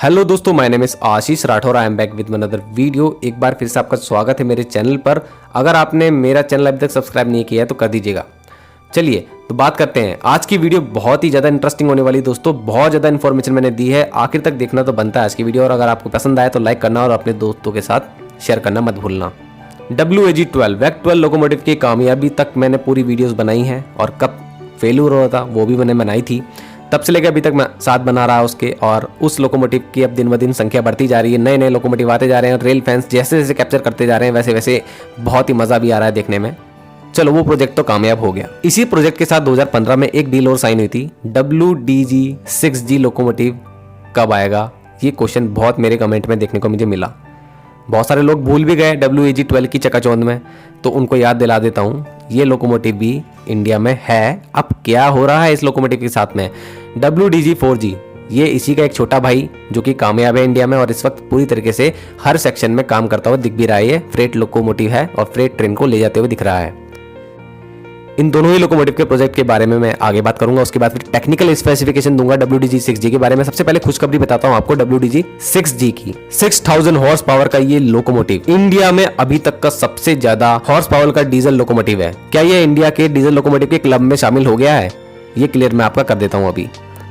Hello दोस्तों, my name is Ashish Rathore. I am back with another video. एक बार फिर से आपका स्वागत है मेरे चैनल पर। अगर आपने मेरा चैनल अभी तक सब्सक्राइब नहीं किया है तो कर दीजिएगा। चलिए तो बात करते हैं। आज की वीडियो बहुत ही ज़्यादा इंटरेस्टिंग होने वाली दोस्तों। बहुत ज़्यादा इन्फॉर्मेशन मैंने दी है, आखिर तक देखना तो बनता है आज की वीडियो। और अगर आपको पसंद आए तो लाइक करना और अपने दोस्तों के साथ शेयर करना मत भूलना। WAG-12 वैक-12 लोकोमोटिव की कामयाबी तक मैंने पूरी वीडियोज़ बनाई हैं, और कब फेल्यूर हुआ था वो भी मैंने बनाई थी। तब से लेकर अभी तक मैं साथ बना रहा उसके, और उस लोकोमोटिव की अब दिन ब दिन संख्या बढ़ती जा रही है। नए नए लोकोमोटिव आते जा रहे हैं। रेल फैंस जैसे जैसे कैप्चर करते जा रहे हैं वैसे वैसे बहुत ही मज़ा भी आ रहा है देखने में। चलो वो प्रोजेक्ट तो कामयाब हो गया। इसी प्रोजेक्ट के साथ 2015 में एक डील और साइन हुई थी। WDG-6G लोकोमोटिव कब आएगा, ये क्वेश्चन बहुत मेरे कमेंट में देखने को मुझे मिला। बहुत सारे लोग भूल भी गए WAG-12 की चकाचौंध में, तो उनको याद दिला देता हूँ, ये लोकोमोटिव भी इंडिया में है। अब क्या हो रहा है इस लोकोमोटिव के साथ में, WDG-4G ये इसी का एक छोटा भाई जो कि कामयाब है इंडिया में, और इस वक्त पूरी तरीके से हर सेक्शन में काम करता हुआ दिख भी रहा है। ये फ्रेट लोकोमोटिव है और फ्रेट ट्रेन को ले जाते हुए दिख रहा है। इन दोनों ही लोकोमोटिव के प्रोजेक्ट के बारे में मैं आगे बात करूंगा। उसके बाद फिर टेक्निकल स्पेसिफिकेशन दूंगा WDG-6G के बारे में। सबसे पहले खुशखबरी बताता हूं आपको WDG-6G की। 6000 हॉर्स पावर का ये लोकोमोटिव इंडिया में अभी तक का सबसे ज्यादा हॉर्स पावर का डीजल लोकोमोटिव है। क्या ये इंडिया के डीजल लोकोमोटिव के क्लब में शामिल हो गया है, ये क्लियर मैं आपका कर देता हूं अभी।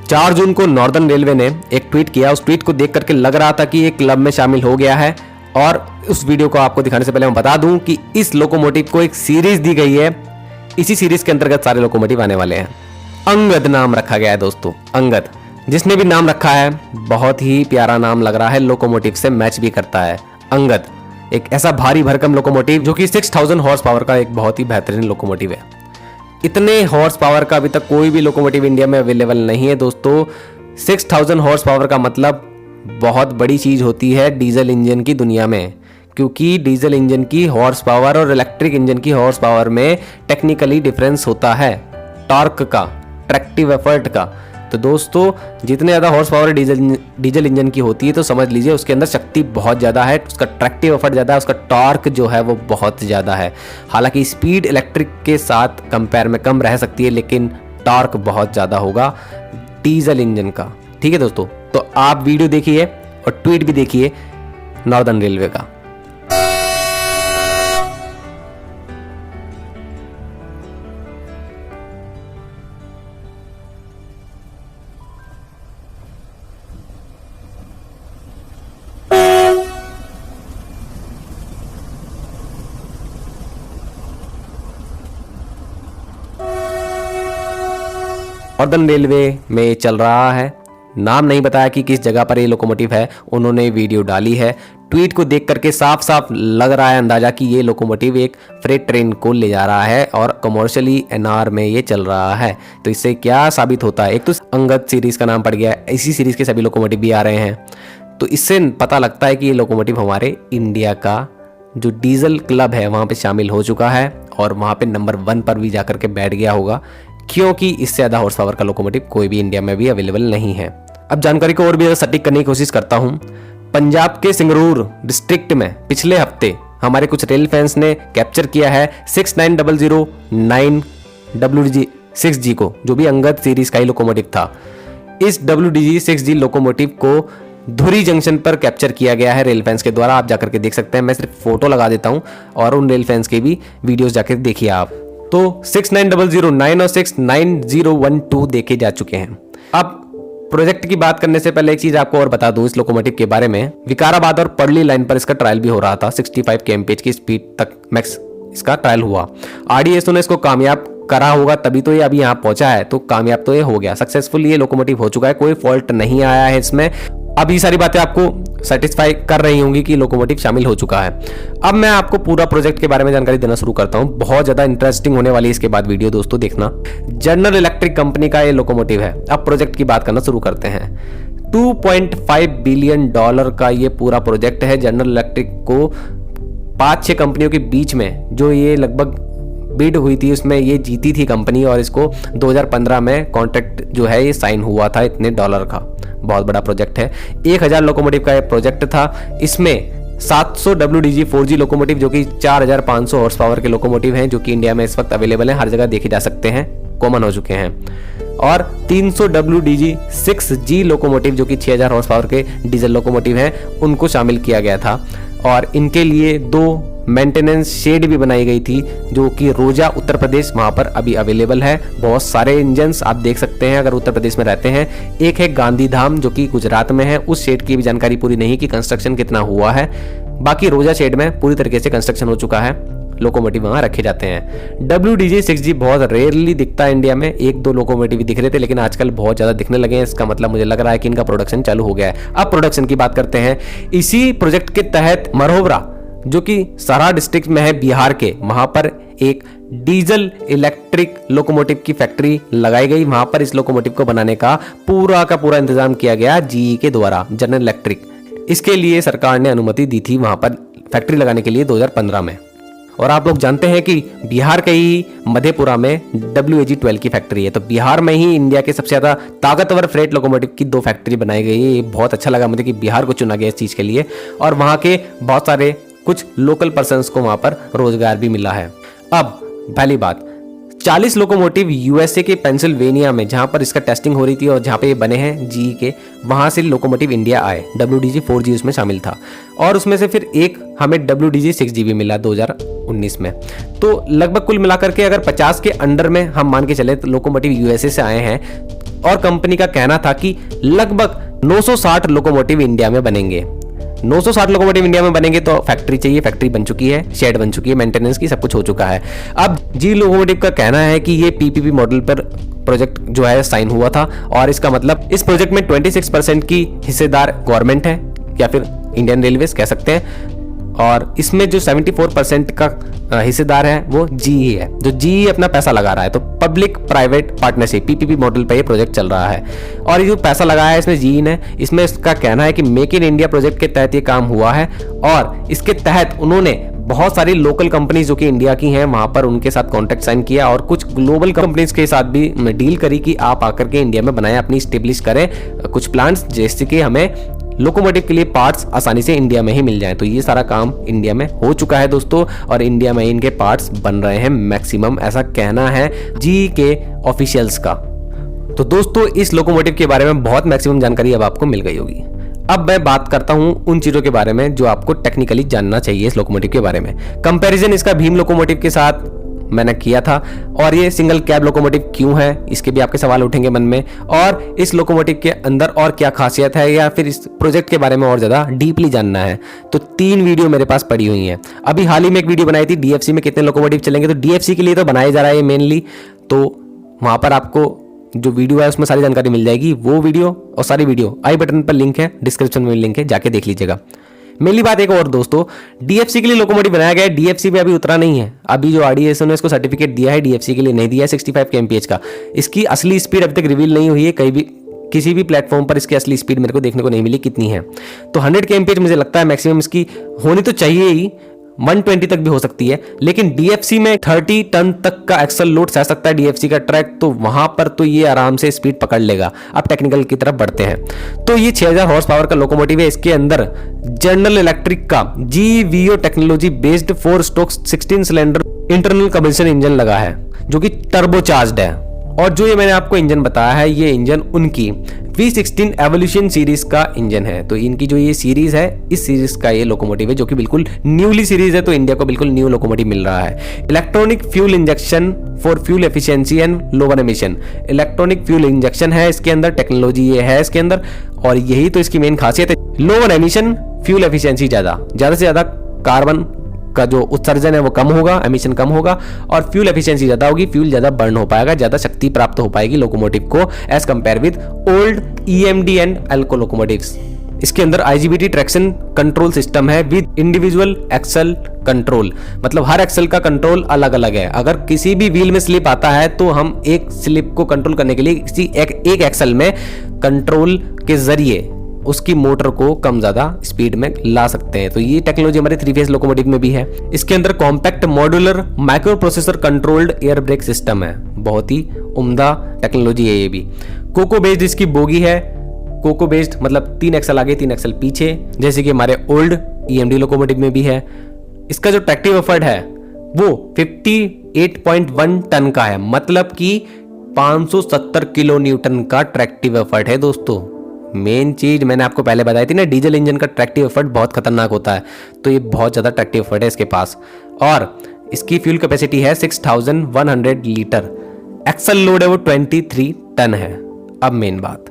4 जून को नॉर्दर्न रेलवे ने एक ट्वीट किया। उस ट्वीट को देख करके लग रहा था कि ये क्लब में शामिल हो गया है। और उस वीडियो को आपको दिखाने से पहले मैं बता दूं कि इस लोकोमोटिव को एक सीरीज दी गई है। इसी सीरीज के अंतर्गत सारे लोकोमोटिव आने वाले हैं। अंगद नाम रखा गया है दोस्तों, अंगद। जिसने भी नाम रखा है बहुत ही प्यारा नाम लग रहा है, लोकोमोटिव से मैच भी करता है। अंगद एक ऐसा भारी भरकम लोकोमोटिव जो कि 6000 हॉर्स पावर का एक बहुत ही बेहतरीन लोकोमोटिव है। इतने हॉर्स पावर का अभी तक कोई भी लोकोमोटिव इंडिया में अवेलेबल नहीं है दोस्तों। 6000 हॉर्स पावर का मतलब बहुत बड़ी चीज होती है डीजल इंजन की दुनिया में, क्योंकि डीजल इंजन की हॉर्स पावर और इलेक्ट्रिक इंजन की हॉर्स पावर में टेक्निकली डिफरेंस होता है, टॉर्क का, ट्रैक्टिव एफर्ट का। तो दोस्तों जितने ज़्यादा हॉर्स पावर डीजल इंजन की होती है तो समझ लीजिए उसके अंदर शक्ति बहुत ज़्यादा है, उसका ट्रैक्टिव एफर्ट ज़्यादा है, उसका टॉर्क जो है वो बहुत ज़्यादा है। हालांकि स्पीड इलेक्ट्रिक के साथ कंपेयर में कम रह सकती है, लेकिन टॉर्क बहुत ज़्यादा होगा डीजल इंजन का। ठीक है दोस्तों, तो आप वीडियो देखिए और ट्वीट भी देखिए नॉर्दर्न रेलवे का। नॉर्दर्न रेलवे में चल रहा है। नाम नहीं बताया कि किस जगह पर ये लोकोमोटिव है, उन्होंने वीडियो डाली है। ट्वीट को देख करके साफ साफ लग रहा है अंदाजा कि ये लोकोमोटिव एक फ्रेट ट्रेन को ले जा रहा है और कमर्शियली NR में ये चल रहा है। तो इससे क्या साबित होता है, एक तो अंगद सीरीज का नाम पड़ गया, इसी सीरीज के सभी लोकोमोटिव भी आ रहे हैं। तो इससे पता लगता है कि ये लोकोमोटिव हमारे इंडिया का जो डीजल क्लब है वहाँ पे शामिल हो चुका है, और वहाँ पे नंबर 1 पर भी जाकर के बैठ गया होगा, क्योंकि इससे ज़्यादा हॉर्स पावर का लोकोमोटिव कोई भी इंडिया में भी अवेलेबल नहीं है। अब जानकारी को और भी ज़्यादा सटीक करने की कोशिश करता हूँ। पंजाब के संगरूर डिस्ट्रिक्ट में पिछले हफ्ते हमारे कुछ रेल फैंस ने कैप्चर किया है 69009 WDG-6G को, जो भी अंगद सीरीज का ही लोकोमोटिव था। इस WDG-6G लोकोमोटिव को धुरी जंक्शन पर कैप्चर किया गया है रेल फैंस के द्वारा। आप जाकर के देख सकते हैं, मैं सिर्फ फोटो लगा देता हूँ और उन रेल फैंस के भी वीडियोस जाकर देखिए आप। तो 69009 और 69012 देखे जा चुके हैं। अब प्रोजेक्ट की बात करने से पहले एक चीज आपको और बता दूं इस लोकोमोटिव के बारे में। विकाराबाद और पड़ली लाइन पर इसका ट्रायल भी हो रहा था। 65 kmph की स्पीड तक मैक्स इसका ट्रायल हुआ। RDSO ने इसको कामयाब करा होगा, तभी तो ये अभी यहाँ पहुंचा है। तो कामयाब तो ये हो गया, सक्सेसफुल ये लोकोमोटिव हो चुका है, कोई फॉल्ट नहीं आया है इसमें। अब ये सारी बातें आपको सेटिस्फाई कर रही होंगी कि लोकोमोटिव शामिल हो चुका है। अब मैं आपको पूरा प्रोजेक्ट के बारे में जानकारी देना शुरू करता हूं। बहुत ज्यादा इंटरेस्टिंग होने वाली है इसके बाद वीडियो दोस्तों, देखना। जनरल इलेक्ट्रिक कंपनी का ये लोकोमोटिव है। अब प्रोजेक्ट की बात करना शुरू करते हैं। $2.5 बिलियन का ये पूरा प्रोजेक्ट है। जनरल इलेक्ट्रिक को 5-6 कंपनियों के बीच में जो ये लगभग बिड हुई थी उसमें ये जीती थी कंपनी, और इसको 2015 में कॉन्ट्रैक्ट जो है ये साइन हुआ था इतने डॉलर का। बहुत बड़ा प्रोजेक्ट है। 1000 लोकोमोटिव का ये प्रोजेक्ट था। इसमें 700 WDG-4G लोकोमोटिव जो कि 4500 हॉर्स पावर के लोकोमोटिव हैं, जो कि इंडिया में इस वक्त अवेलेबल हैं, हर जगह देखे जा सकते हैं, कॉमन हो चुके हैं। और 300 WDG-6G लोकोमोटिव जो कि 6000 हॉर्स पावर के डीजल लोकोमोटिव हैं उनको शामिल किया गया था। और इनके लिए 2 मेंटेनेंस शेड भी बनाई गई थी जो कि रोजा उत्तर प्रदेश वहाँ पर अभी अवेलेबल है। बहुत सारे इंजन्स आप देख सकते हैं अगर उत्तर प्रदेश में रहते हैं। एक है गांधीधाम जो कि गुजरात में है, उस शेड की भी जानकारी पूरी नहीं कि कंस्ट्रक्शन कितना हुआ है। बाकी रोजा शेड में पूरी तरीके से कंस्ट्रक्शन हो चुका है, लोकोमोटिव वहाँ रखे जाते हैं। WDG-6G बहुत रेयरली दिखता है इंडिया में, 1-2 लोकोमोटिव दिख रहे थे लेकिन आजकल बहुत ज़्यादा दिखने लगे हैं। इसका मतलब मुझे लग रहा है कि इनका प्रोडक्शन चालू हो गया है। अब प्रोडक्शन की बात करते हैं। इसी प्रोजेक्ट के तहत मरहोबरा जो कि सहारा डिस्ट्रिक्ट में है बिहार के, वहां पर एक डीजल इलेक्ट्रिक लोकोमोटिव की फैक्ट्री लगाई गई। वहां पर इस लोकोमोटिव को बनाने का पूरा इंतजाम किया गया GE के द्वारा, जनरल इलेक्ट्रिक। इसके लिए सरकार ने अनुमति दी थी वहां पर फैक्ट्री लगाने के लिए 2015 में। और आप लोग जानते हैं कि बिहार के ही मधेपुरा में WAG-12 की फैक्ट्री है। तो बिहार में ही इंडिया के सबसे ज़्यादा ताकतवर फ्रेट लोकोमोटिव की 2 फैक्ट्री बनाई गई है। ये बहुत अच्छा लगा मुझे कि बिहार को चुना गया इस चीज़ के लिए, और वहाँ के बहुत सारे कुछ लोकल पर्सन्स को वहाँ पर रोजगार भी मिला है। अब पहली बात, 40 लोकोमोटिव USA के पेंसिल्वेनिया में जहाँ पर इसका टेस्टिंग हो रही थी और जहाँ पे ये बने हैं GE के, वहाँ से लोकोमोटिव इंडिया आए। WDG-4G उसमें शामिल था और उसमें से फिर एक हमें WDG-6G भी मिला 2019 में। तो लगभग कुल मिलाकर के अगर 50 के अंडर में हम मान के चले तो लोकोमोटिव USA से आए हैं। और कंपनी का कहना था कि लगभग 960 लोकोमोटिव इंडिया में बनेंगे। 960 लोकोमोटिव इंडिया में बनेंगे तो फैक्ट्री चाहिए, फैक्ट्री बन चुकी है, शेड बन चुकी है, मेंटेनेंस की सब कुछ हो चुका है। अब GE लोकोमोटिव का कहना है कि ये PPP मॉडल पर प्रोजेक्ट जो है साइन हुआ था और इसका मतलब इस प्रोजेक्ट में 26% की हिस्सेदार गवर्नमेंट है या फिर इंडियन रेलवेज कह सकते हैं, और इसमें जो 74% का हिस्सेदार है वो GE है, जो GE अपना पैसा लगा रहा है। तो public private partnership PPP model पर ये प्रोजेक्ट चल रहा है। और ये जो पैसा लगाया है इसमें GE ने, इसमें इसका कहना है कि मेक इन इंडिया प्रोजेक्ट के तहत ये काम हुआ है और इसके तहत उन्होंने बहुत सारी लोकल कंपनीज जो कि इंडिया की हैं वहां पर उनके साथ कॉन्ट्रैक्ट साइन किया और कुछ ग्लोबल कंपनीज के साथ भी डील करी कि आप आकर के इंडिया में बनाएं, अपनी स्टेब्लिश करें कुछ प्लांट्स, जैसे कि हमें लोकोमोटिव के लिए पार्ट्स आसानी से इंडिया में ही मिल जाएं। तो ये सारा काम इंडिया में हो चुका है दोस्तों, और इंडिया में इनके पार्ट्स बन रहे हैं मैक्सिमम, ऐसा कहना है GE के ऑफिशियल्स का। तो दोस्तों इस लोकोमोटिव के बारे में बहुत मैक्सिमम जानकारी अब आपको मिल गई होगी। अब मैं बात करता हूं उन चीजों के बारे में जो आपको टेक्निकली जानना चाहिए इस लोकोमोटिव के बारे में। कंपैरिजन इसका भीम लोकोमोटिव के साथ मैंने किया था, और ये सिंगल कैब लोकोमोटिव क्यों है इसके भी आपके सवाल उठेंगे मन में, और इस लोकोमोटिव के अंदर और क्या खासियत है या फिर इस प्रोजेक्ट के बारे में और ज़्यादा डीपली जानना है तो 3 वीडियो मेरे पास पड़ी हुई हैं। अभी हाल ही में एक वीडियो बनाई थी DFC में कितने लोकोमोटिव चलेंगे, तो DFC के लिए तो बनाया जा रहा है मेनली, तो वहाँ पर आपको जो वीडियो है उसमें सारी जानकारी मिल जाएगी। वो वीडियो और सारी वीडियो आई बटन पर लिंक है, डिस्क्रिप्शन में लिंक है, जाके देख लीजिएगा। मेनली बात एक और दोस्तों, DFC के लिए लोकोमोटिव बनाया गया है, DFC में अभी उतरा नहीं है। अभी जो RDSO ने इसको सर्टिफिकेट दिया है DFC के लिए नहीं दिया है 65 kmph का। इसकी असली स्पीड अभी तक रिवील नहीं हुई है, कहीं भी किसी भी प्लेटफॉर्म पर इसकी असली स्पीड मेरे को देखने को नहीं मिली कितनी है। तो 100 kmph मुझे लगता है मैक्सिमम इसकी होनी तो चाहिए ही, 120 तक भी हो सकती है, लेकिन DFC में 30 टन तक का एक्सल लोड सह सकता है DFC का ट्रैक, तो वहां पर तो ये आराम से स्पीड पकड़ लेगा। अब टेक्निकल की तरफ बढ़ते हैं। तो ये 6000 हॉर्स पावर का लोकोमोटिव है। इसके अंदर जनरल इलेक्ट्रिक का GVO technology based 4 stroke 16 cylinder internal combustion engine लगा है जो कि टर्बोचार्ज्ड है। और जो ये मैंने आपको इंजन बताया है, ये इंजन उनकी V16 एवोल्यूशन सीरीज का इंजन है। तो इनकी जो ये सीरीज है, इस सीरीज का ये लोकोमोटिव है जो कि बिल्कुल न्यूली सीरीज है, तो इंडिया को बिल्कुल न्यू लोकोमोटिव मिल रहा है। Electronic fuel injection for fuel efficiency and lower emission, electronic fuel injection है इसके अंदर, टेक्नोलॉजी ये है इसके अंदर, और यही तो इसकी मेन खासियत है। लोअर एमिशन, फ्यूल एफिशिएंसी ज्यादा से ज्यादा कार्बन का जो उत्सर्जन है वो कम होगा, एमिशन कम होगा, और फ्यूल एफिशिएंसी ज्यादा होगी, फ्यूल ज्यादा बर्न हो पाएगा, ज्यादा शक्ति प्राप्त हो पाएगी लोकोमोटिव को as compare with old EMD and ALCO locomotives. इसके अंदर IGBT ट्रैक्शन कंट्रोल सिस्टम है विद इंडिविजुअल एक्सल कंट्रोल, मतलब हर एक्सल का कंट्रोल अलग अलग है। अगर किसी भी व्हील में स्लिप आता है तो हम एक स्लिप को कंट्रोल करने के लिए किसी एक एक्सल में कंट्रोल के जरिए उसकी मोटर को कम ज्यादा स्पीड में ला सकते हैं। तो ये टेक्नोलॉजी हमारे 3 फेज लोकोमोटिव में भी है। इसके अंदर compact modular micro processor controlled air brake system है, बहुत ही उम्दा टेक्नोलॉजी है ये भी। कोको बेस्ड इसकी बोगी है, कोको बेस्ड मतलब 3 एक्सल आगे 3 एक्सल पीछे, जैसे कि हमारे ओल्ड EMD लोकोमोटिव में भी है। इसका जो ट्रैक्टिव एफर्ट है वो 58.1 टन का है, मतलब कि 570 किलो न्यूटन का ट्रैक्टिव एफर्ट है दोस्तों। मेन चीज मैंने आपको पहले बताई थी ना, डीजल इंजन का ट्रैक्टिव एफर्ट बहुत खतरनाक होता है, तो ये बहुत ज़्यादा ट्रैक्टिव एफर्ट है इसके पास। और इसकी फ्यूल कैपेसिटी है 6100 लीटर। एक्सल लोड है वो 23 टन है। अब मेन बात,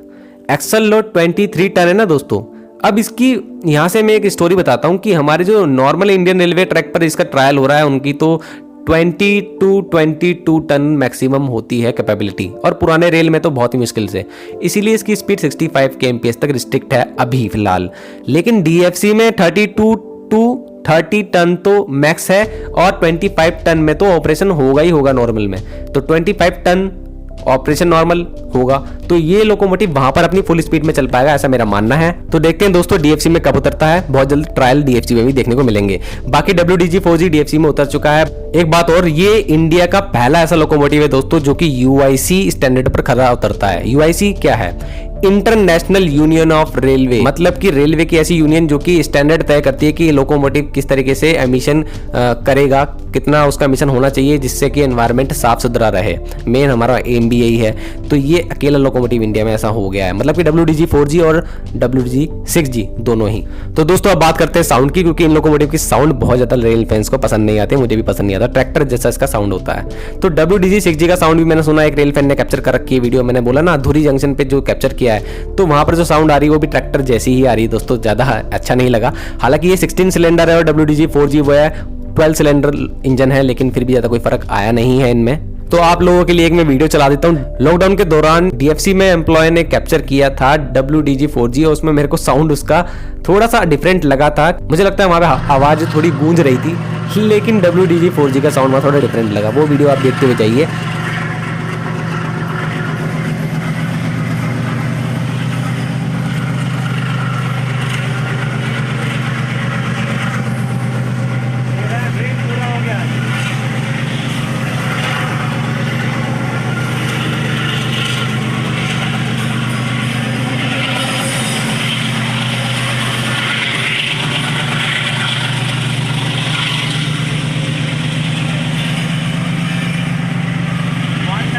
एक्सल लोड 23 टन है ना दोस्तों। अब इसकी यहाँ से मैं एक स्टोरी बताता हूँ कि हमारे जो नॉर्मल इंडियन रेलवे ट्रैक पर इसका ट्रायल हो रहा है, उनकी तो 22 टन मैक्सिमम होती है कैपेबिलिटी, और पुराने रेल में तो बहुत ही मुश्किल से। इसीलिए इसकी स्पीड 65 kmph तक रिस्ट्रिक्ट है अभी फिलहाल। लेकिन डीएफसी में 32 टू 30 टन तो मैक्स है, और 25 टन में तो ऑपरेशन होगा ही होगा नॉर्मल में। तो 25 टन ऑपरेशन नॉर्मल होगा, तो ये लोकोमोटिव वहां पर अपनी फुल स्पीड में चल पाएगा, ऐसा मेरा मानना है। तो देखते हैं दोस्तों डीएफसी में कब उतरता है। बहुत जल्द ट्रायल डीएफसी में भी देखने को मिलेंगे। बाकी WDG4G डीएफसी में उतर चुका है। एक बात और, ये इंडिया का पहला ऐसा लोकोमोटिव है दोस्तों जो कि UIC स्टैंडर्ड पर खरा उतरता है। UIC क्या है? इंटरनेशनल यूनियन ऑफ रेलवे, मतलब कि रेलवे की ऐसी यूनियन जो कि स्टैंडर्ड तय करती है कि लोकोमोटिव किस तरीके से एमिशन करेगा, कितना उसका एमिशन होना चाहिए जिससे कि एनवायरनमेंट साफ सुथरा रहे। मेन हमारा एम भी यही है। तो ये अकेला लोकोमोटिव इंडिया में ऐसा हो गया है, मतलब कि WDG4G और WDG6G दोनों ही। तो दोस्तों अब बात करते हैं साउंड की, क्योंकि इन लोकोमोटिव की साउंड बहुत ज्यादा रेल फैंस को पसंद नहीं आते, मुझे भी पसंद नहीं आता। ट्रैक्टर जैसा इसका साउंड होता है। तो WDG6G का साउंड भी मैंने सुना, एक रेल फैन ने कैप्चर कर रखी है वीडियो। मैंने बोला ना अधूरी जंक्शन पे जो कैप्चर किया है, तो वहां पर जो साउंड आ रही है वो भी ट्रैक्टर जैसी ही आ रही है दोस्तों, ज्यादा अच्छा नहीं लगा। हालांकि ये 16 सिलेंडर है और WDG4G वो है 12 सिलेंडर इंजन है, लेकिन फिर भी ज्यादा कोई फर्क आया नहीं है इनमें। तो आप लोगों के लिए एक मैं वीडियो चला देता हूँ। लॉकडाउन के दौरान डीएफसी में एम्प्लॉय ने कैप्चर किया था WDG4G, और उसमें मेरे को साउंड उसका थोड़ा सा डिफरेंट लगा था। मुझे लगता है वहां पे आवाज थोड़ी गूंज रही थी, लेकिन WDG4G का साउंड वहां थोड़ा डिफरेंट लगा। वो वीडियो आप देखते हुए जाइए।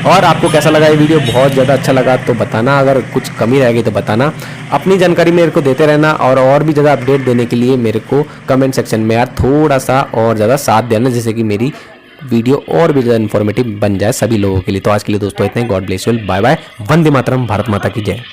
और आपको कैसा लगा ये वीडियो? बहुत ज़्यादा अच्छा लगा तो बताना, अगर कुछ कमी रह गई तो बताना। अपनी जानकारी मेरे को देते रहना, और भी ज़्यादा अपडेट देने के लिए मेरे को कमेंट सेक्शन में यार थोड़ा सा और ज़्यादा साथ देना, जिससे कि मेरी वीडियो और भी ज़्यादा इन्फॉर्मेटिव बन जाए सभी लोगों के लिए। तो आज के लिए दोस्तों इतने। God bless you, bye bye, Vande Mataram, Bharat Mata की जय।